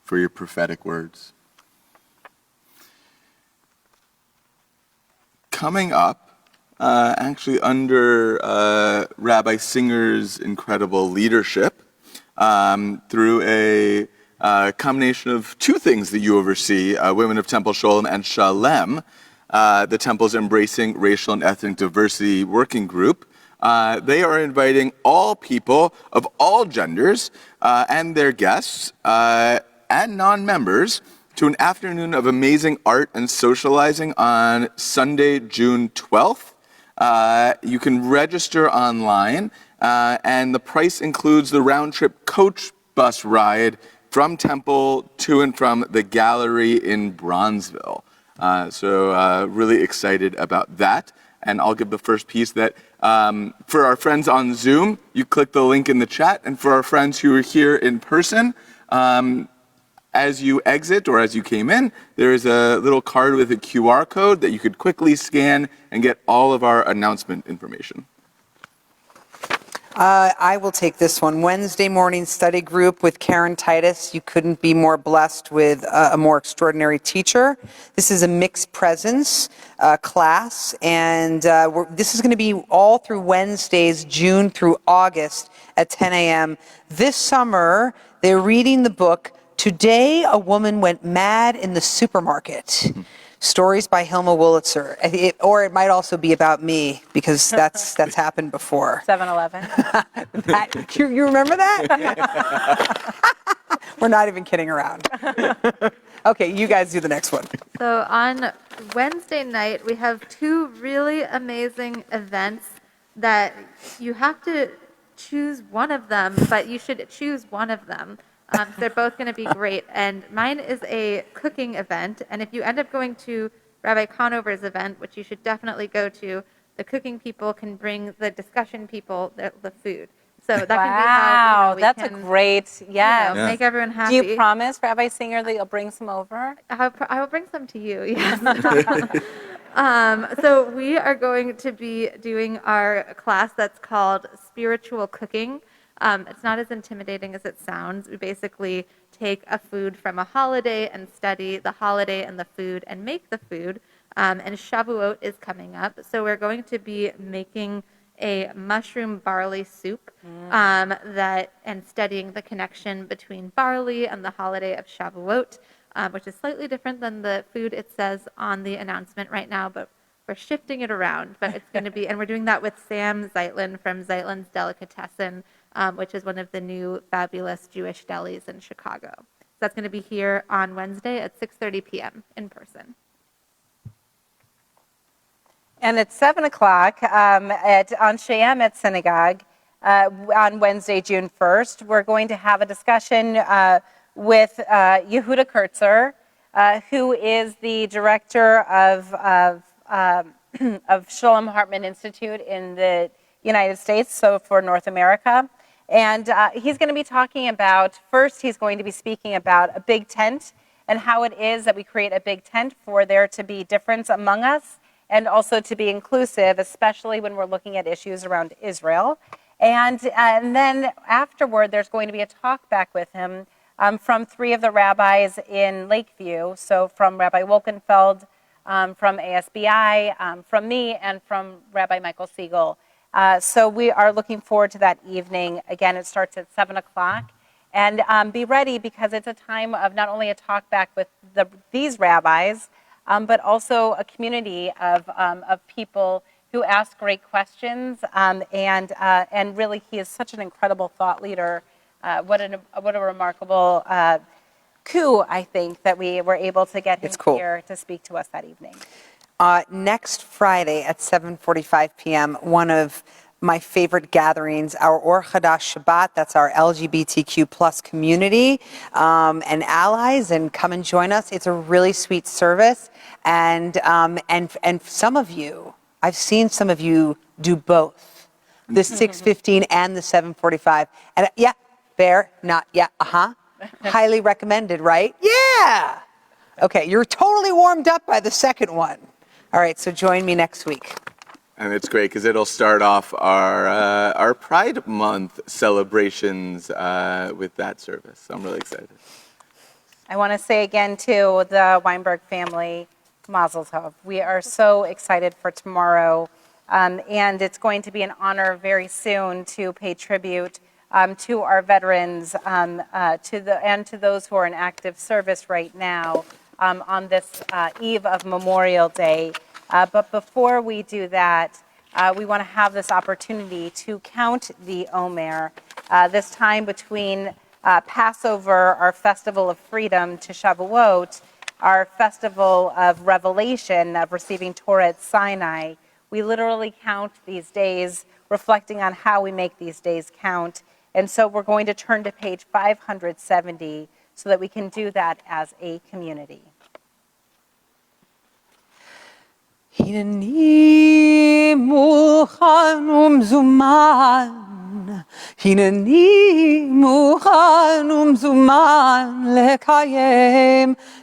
Speaker 4: prophetic words. Coming up, actually under Rabbi Singer's incredible leadership, through a combination of two things that you oversee, Women of Temple Sholem and Shalem, the Temple's Embracing Racial and Ethnic Diversity Working Group. They are inviting all people of all genders and their guests and non-members to an afternoon of amazing art and socializing on Sunday, June 12th. You can register online, and the price includes the round-trip coach bus ride from Temple to and from the gallery in Bronzeville. So really excited about that. And I'll give the first piece that for our friends on Zoom, you click the link in the chat. And for our friends who are here in person, as you exit or as you came in, there is a little card with a QR code that you could quickly scan and get all of our announcement information.
Speaker 1: I will take this one. Wednesday morning study group with Karen Titus. You couldn't be more blessed with a more extraordinary teacher. This is a mixed presence class, and this is going to be all through Wednesdays, June through August at 10 a.m. This summer, they're reading the book, Today a Woman Went Mad in the Supermarket. Stories by Hilma Wolitzer. Or it might also be about me, because that's happened before.
Speaker 5: 7-Eleven.
Speaker 1: You remember that? We're not even kidding around. Okay, you guys do the next one.
Speaker 2: So on Wednesday night, we have two really amazing events that you have to choose one of them, but you should choose one of them. They're both going to be great. And mine is a cooking event. And if you end up going to Rabbi Conover's event, which you should definitely go to, the cooking people can bring the discussion people the food. So that can be how we
Speaker 5: that's
Speaker 2: can,
Speaker 5: a great, yes.
Speaker 2: make everyone happy.
Speaker 5: Do you promise, Rabbi Singer, that you'll bring some over?
Speaker 2: I will bring some to you, yes.
Speaker 3: So we are going to be doing our class that's called Spiritual Cooking. It's not as intimidating as it sounds. We basically take a food from a holiday and study the holiday and the food and make the food. And Shavuot is coming up, so we're going to be making a mushroom barley soup and studying the connection between barley and the holiday of Shavuot, which is slightly different than the food it says on the announcement right now, but we're shifting it around. But it's going to be, and we're doing that with Sam Zeitlin from Zeitlin's Delicatessen, which is one of the new fabulous Jewish delis in Chicago. So that's going to be here on Wednesday at 6:30 p.m. in person.
Speaker 5: And at 7 o'clock on She'emet Synagogue on Wednesday, June 1st, we're going to have a discussion with Yehuda Kurtzer, who is the director of Shalom Hartman Institute in the United States, so for North America. And he's going to be talking about, first he's going to be speaking about a big tent and how it is that we create a big tent for there to be difference among us and also to be inclusive, especially when we're looking at issues around Israel. And then afterward, there's going to be a talk back with him from three of the rabbis in Lakeview. So from Rabbi Wolkenfeld, from ASBI, from me, and from Rabbi Michael Siegel. So we are looking forward to that evening. Again, it starts at 7 o'clock. And be ready, because it's a time of not only a talk back with these rabbis, but also a community of people who ask great questions. And really, he is such an incredible thought leader. What a remarkable coup, I think, that we were able to get him here to speak to us that evening.
Speaker 1: Next Friday at 7:45 p.m., one of my favorite gatherings, our Or Chadash Shabbat, that's our LGBTQ plus community and allies, and come and join us. It's a really sweet service, and some of you, I've seen some of you do both, the 6:15 and the 7:45, and yeah, fair, not yeah, highly recommended, right? Yeah. Okay, you're totally warmed up by the second one. All right, so join me next week.
Speaker 4: And it's great because it'll start off our Pride Month celebrations with that service. So I'm really excited.
Speaker 5: I want to say again to the Weinberg family, Mazel Tov. We are so excited for tomorrow, and it's going to be an honor very soon to pay tribute to our veterans, to those who are in active service right now on this eve of Memorial Day. But before we do that, we want to have this opportunity to count the Omer. This time between Passover, our festival of freedom, to Shavuot, our festival of revelation, of receiving Torah at Sinai. We literally count these days, reflecting on how we make these days count. And so we're going to turn to page 570 so that we can do that as a community.
Speaker 1: הנני מוכן ומזומן, הנני מוכן ומזומן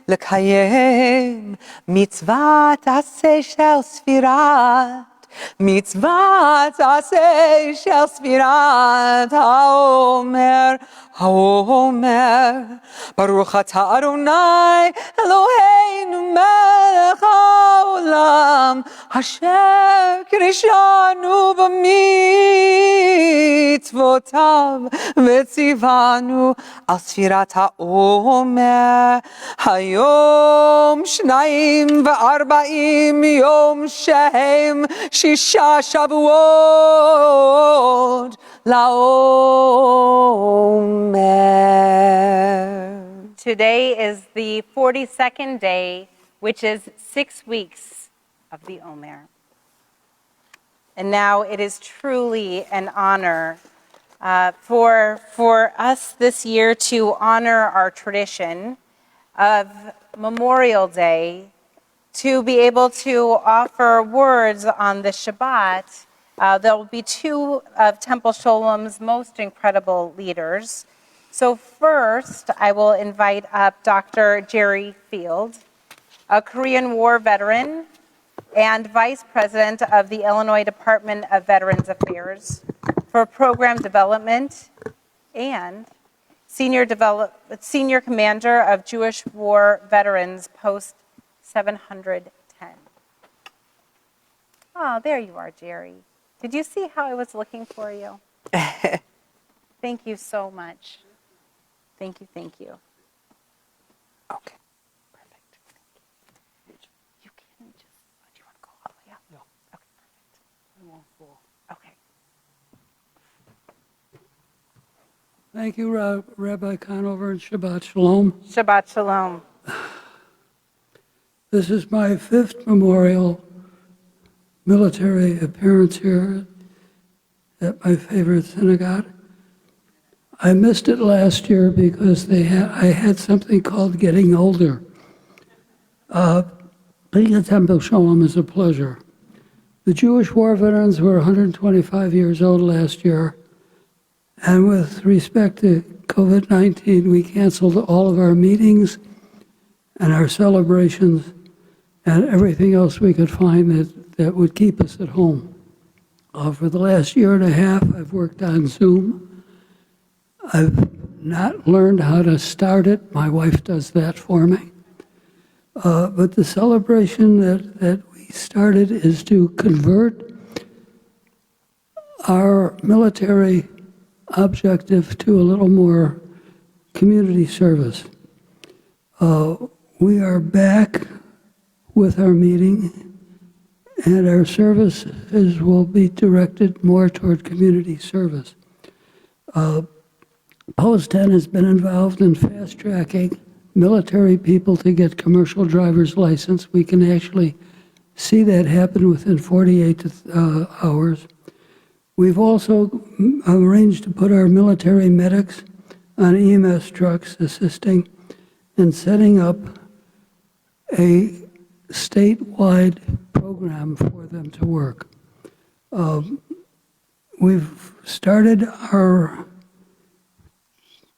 Speaker 1: לקיים מצוות עשה של ספירת, מצוות עשה של ספירת האומר, ברוך אתה אדוני אלוהינו מלך העולם אשר קדשנו במצוותיו וציוונו על ספירת העומר היום 42 יום שהם 6 שבועות
Speaker 5: Today is the 42nd day, which is 6 weeks of the Omer. And now it is truly an honor for us this year to honor our tradition of Memorial Day, to be able to offer words on the Shabbat. There will be two of Temple Sholom's most incredible leaders. So first, I will invite up Dr. Jerry Field, a Korean War veteran and Vice President of the Illinois Department of Veterans Affairs for Program Development, and Senior Commander of Jewish War Veterans Post 710. Oh, there you are, Jerry. Did you see how I was looking for you? Thank you so much. Thank you, thank you.
Speaker 1: Okay.
Speaker 5: Perfect. You can just, do you want to go all the way up? No. Okay, perfect. Okay.
Speaker 6: Thank you, Rabbi Conover, and Shabbat Shalom.
Speaker 5: Shabbat Shalom.
Speaker 6: This is my 5th memorial military appearance here at my favorite synagogue. I missed it last year because I had something called getting older. Being at Temple Sholem is a pleasure. The Jewish war veterans were 125 years old last year, and with respect to COVID-19, we canceled all of our meetings and our celebrations and everything else we could find that would keep us at home. For the last year and a half, I've worked on Zoom. I've not learned how to start it. My wife does that for me. But the celebration that we started is to convert our military objective to a little more community service. We are back with our meeting, and our services will be directed more toward community service. Post 10 has been involved in fast-tracking military people to get commercial driver's license. We can actually see that happen within 48 hours. We've also arranged to put our military medics on EMS trucks, assisting in setting up a statewide program for them to work. We've started our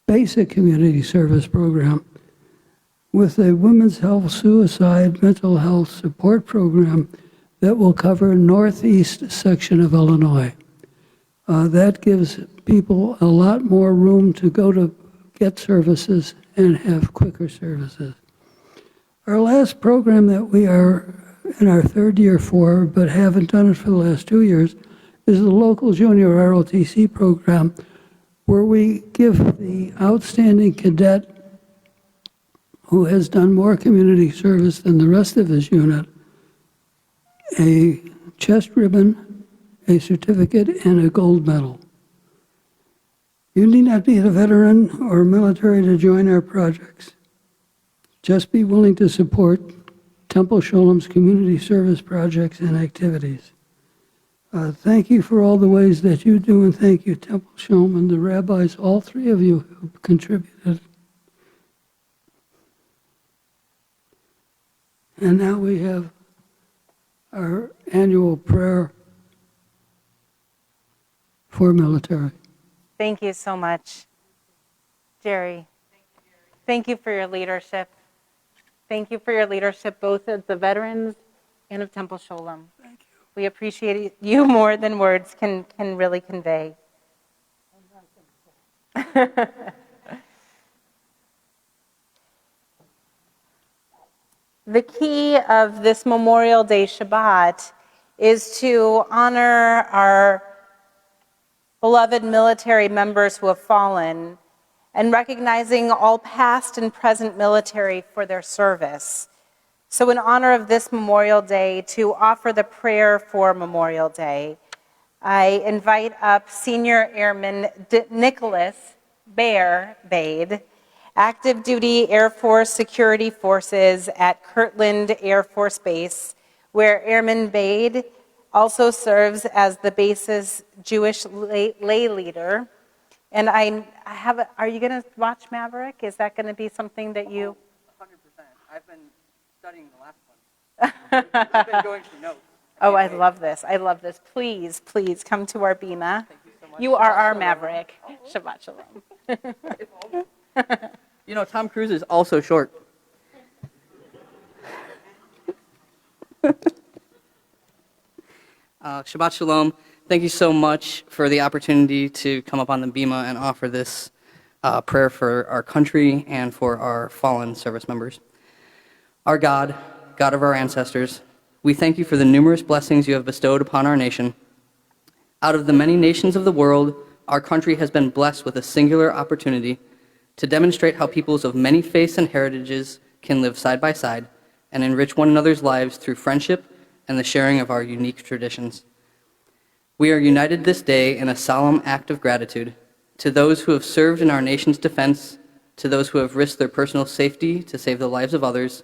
Speaker 6: basic community service program with a women's health, suicide, mental health support program that will cover northeast section of Illinois. That gives people a lot more room to go to get services and have quicker services. Our last program that we are in our 3rd year for, but haven't done it for the last 2 years, is the local junior ROTC program, where we give the outstanding cadet who has done more community service than the rest of his unit a chest ribbon, a certificate, and a gold medal. You need not be a veteran or military to join our projects. Just be willing to support Temple Sholem's community service projects and activities. Thank you for all the ways that you do, and thank you, Temple Sholem, and the rabbis, all 3 of you who contributed. And now we have our annual prayer for military.
Speaker 5: Thank you so much, Jerry. Thank you for your leadership. Thank you for your leadership, both of the veterans and of Temple Sholem.
Speaker 6: Thank you.
Speaker 5: We appreciate you more than words can really convey. The key of this Memorial Day Shabbat is to honor our beloved military members who have fallen and recognizing all past and present military for their service. So in honor of this Memorial Day, to offer the prayer for Memorial Day, I invite up Senior Airman Nicholas Bade, active duty Air Force Security Forces at Kirtland Air Force Base, where Airman Bade also serves as the base's Jewish lay leader. And are you going to watch Maverick? Is that going to be something that you?
Speaker 7: 100%. I've been studying the last one. I've been going through notes.
Speaker 5: Oh, I love this. I love this. Please, please come to our Bima.
Speaker 7: Thank you so much.
Speaker 5: You are our Maverick. Shabbat Shalom.
Speaker 7: You know, Tom Cruise is also short. Shabbat Shalom. Thank you so much for the opportunity to come up on the Bima and offer this prayer for our country and for our fallen service members. Our God, God of our ancestors, we thank you for the numerous blessings you have bestowed upon our nation. Out of the many nations of the world, our country has been blessed with a singular opportunity to demonstrate how peoples of many faiths and heritages can live side by side and enrich one another's lives through friendship and the sharing of our unique traditions. We are united this day in a solemn act of gratitude to those who have served in our nation's defense, to those who have risked their personal safety to save the lives of others,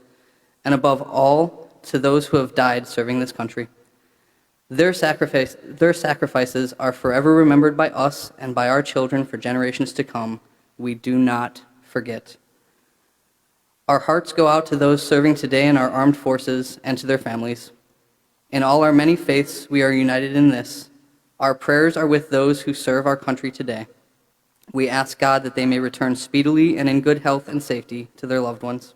Speaker 7: and above all, to those who have died serving this country. Their sacrifices are forever remembered by us and by our children for generations to come. We do not forget. Our hearts go out to those serving today in our armed forces and to their families. In all our many faiths, we are united in this. Our prayers are with those who serve our country today. We ask God that they may return speedily and in good health and safety to their loved ones.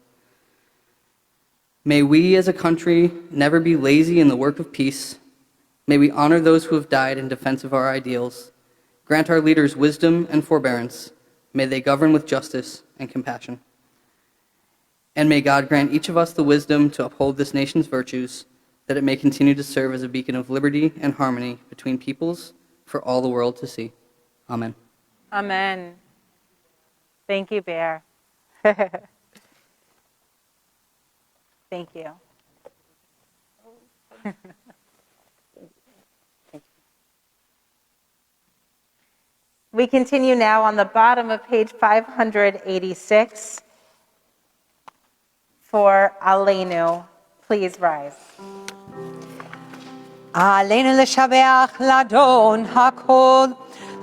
Speaker 7: May we as a country never be lazy in the work of peace. May we honor those who have died in defense of our ideals. Grant our leaders wisdom and forbearance. May they govern with justice and compassion. And may God grant each of us the wisdom to uphold this nation's virtues, that it may continue to serve as a beacon of liberty and harmony between peoples for all the world to see. Amen.
Speaker 5: Amen. Thank you, Bear. Thank you. We continue now on the bottom of page 586 for Aleinu. Please rise.
Speaker 1: עלינו לשבח לאדון הכל,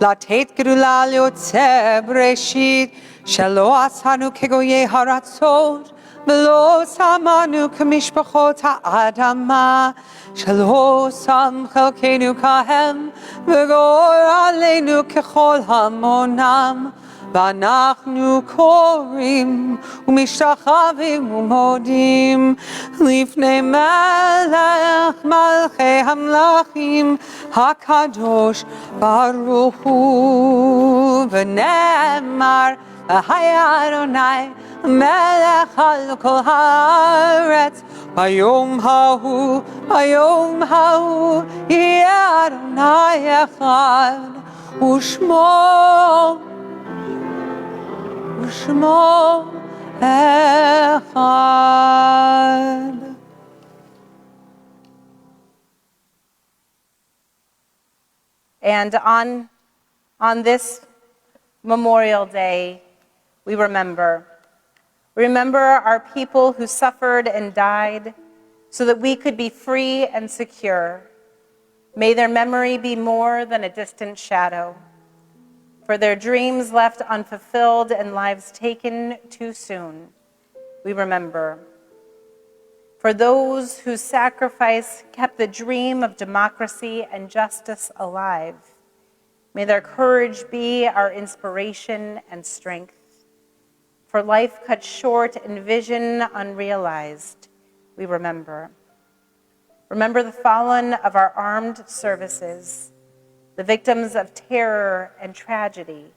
Speaker 1: לתת גדולה ליוצא בראשית, שלא עשנו כגויי הארצות, ולא שמנו כמשפחות האדמה, שלא שם חלקנו כהם, וגור עלינו ככל המונם. ואנחנו קוראים ומשתחווים ומודים לפני מלך מלכי המלכים הקדוש ברוך הוא. ונאמר היה אדוני מלך על כל הארץ, ביום ההוא יהיה אדוני אחד, ושמו echad.
Speaker 5: And on this Memorial Day, we remember our people who suffered and died so that we could be free and secure. May their memory be more than a distant shadow. For their dreams left unfulfilled and lives taken too soon, we remember. For those whose sacrifice kept the dream of democracy and justice alive, may their courage be our inspiration and strength. For life cut short and vision unrealized, we remember. Remember the fallen of our armed services, the victims of terror and tragedy.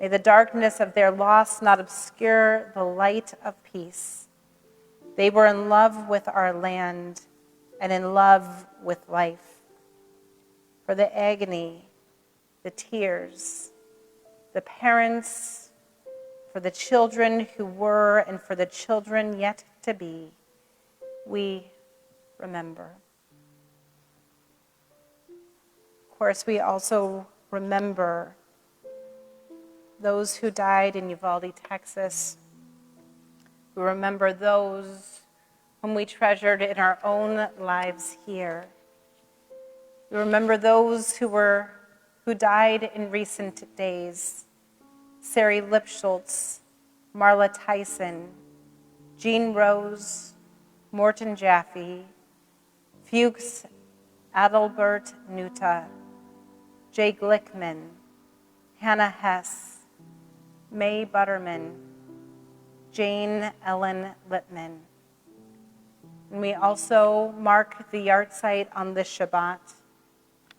Speaker 5: May the darkness of their loss not obscure the light of peace. They were in love with our land and in love with life. For the agony, the tears, the parents, for the children who were and for the children yet to be, we remember. Of course, we also remember those who died in Uvalde, Texas. We remember those whom we treasured in our own lives here. We remember those who died in recent days. Sari Lipschultz, Marla Tyson, Jean Rose, Morton Jaffe, Fuchs Adalbert Nuta, Jay Glickman, Hannah Hess, May Butterman, Jane Ellen Littman. And we also mark the yahrzeit on this Shabbat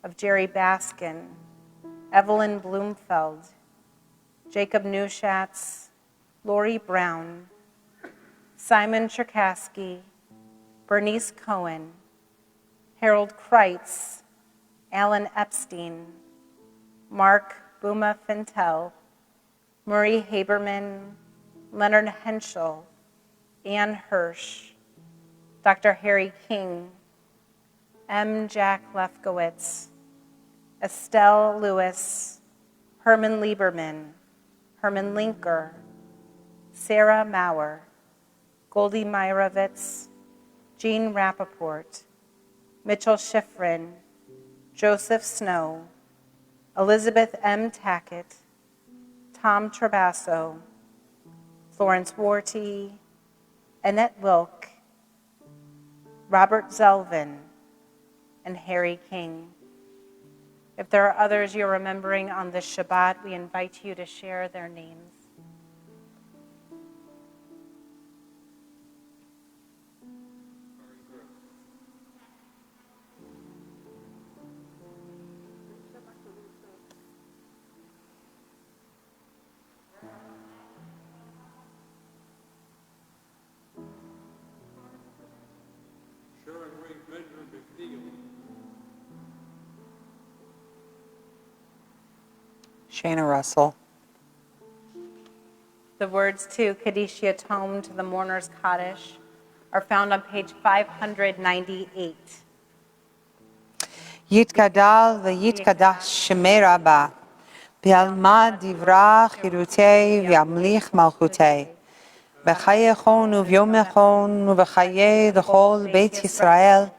Speaker 5: of Jerry Baskin, Evelyn Bloomfeld, Jacob Neuschatz, Lori Brown, Simon Cherkasky, Bernice Cohen, Harold Kreitz, Alan Epstein, Mark Buma Fintel, Murray Haberman, Leonard Henschel, Ann Hirsch, Dr. Harry King, M. Jack Lefkowitz, Estelle Lewis, Herman Lieberman, Herman Linker, Sarah Maurer, Goldie Meyerowitz, Jean Rappaport, Mitchell Schifrin, Joseph Snow, Elizabeth M. Tackett, Tom Trabasso, Florence Worty, Annette Wilk, Robert Zelvin, and Harry King. If there are others you're remembering on this Shabbat, we invite you to share their names.
Speaker 1: Shana Russell.
Speaker 5: The words to Kaddish Yatom, to the mourner's Kaddish, are found on page 598.
Speaker 1: Yitgadal v'yitgadash shemei rabba, v'alma divra chirutei v'yamlich malchutei, b'chayechon u'vyomechon u'b'chayei d'chol Beit Yisrael,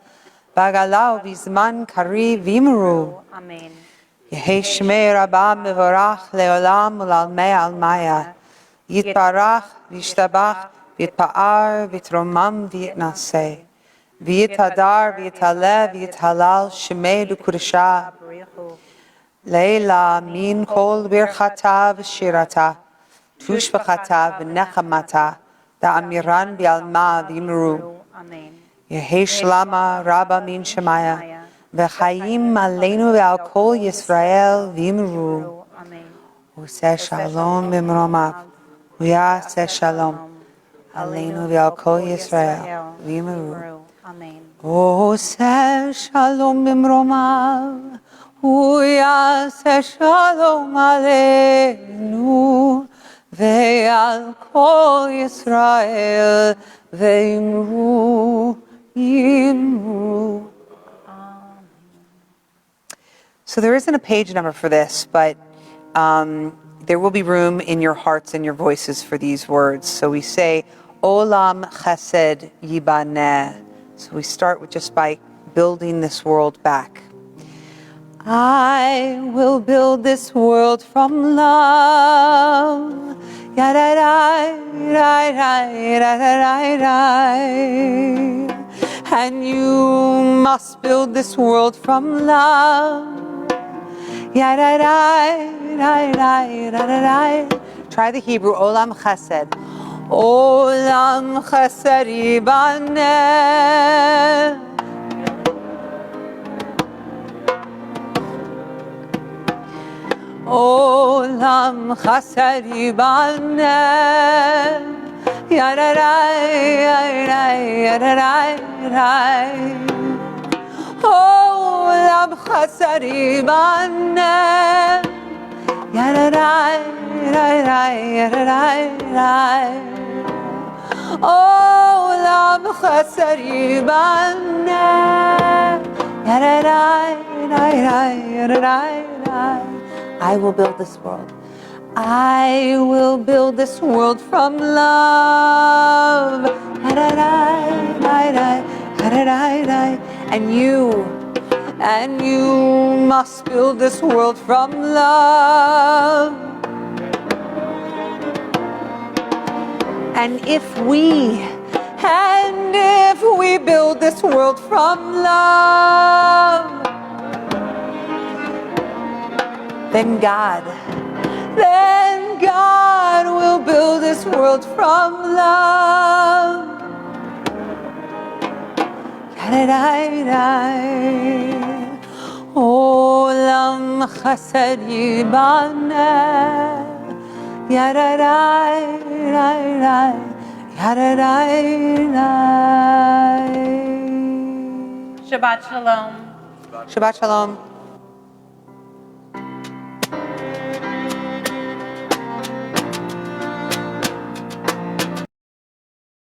Speaker 1: b'agalau v'zman kari v'imru.
Speaker 5: Amen.
Speaker 1: Yehei shmei rabba mevorach leolam u'lalmei almaya, yitbarach v'yishtabach v'yitpa'ar v'yitromam v'yitnaseh. V'yitadar v'yitaleh v'yithalal shemei l'kudesha leila min kol birchata v'shirata tushbachata v'nechamata da'amiran v'alma v'imru
Speaker 5: Amen.
Speaker 1: Yehei shlama rabba min shemaya v'chayim aleinu v'al kol Yisrael v'imru
Speaker 5: Amen.
Speaker 1: Useh shalom b'mromav Uyaseh shalom aleinu v'al kol Yisrael v'imru
Speaker 5: Amen.
Speaker 1: Oseh shalom b'mromav, uyaseh shalom aleinu, ve'al kol Yisrael, ve'imru, imru. So there isn't a page number for this, but there will be room in your hearts and your voices for these words. So we say, Olam chesed yibaneh. So we start with just by building this world back. I will build this world from love. And you must build this world from love. Try the Hebrew, Olam chesed. Olam chesed yibaneh. Olam chesed yibaneh. Olam chesed yibaneh. Olam chesed yibaneh. I will build this world. I will build this world from love. And you must build this world from love. And if we build this world from love, then God will build this world from love. Oh. chesed yibane. Yadarai, rai, rai, yadarai, rai.
Speaker 5: Shabbat Shalom.
Speaker 1: Shabbat Shalom.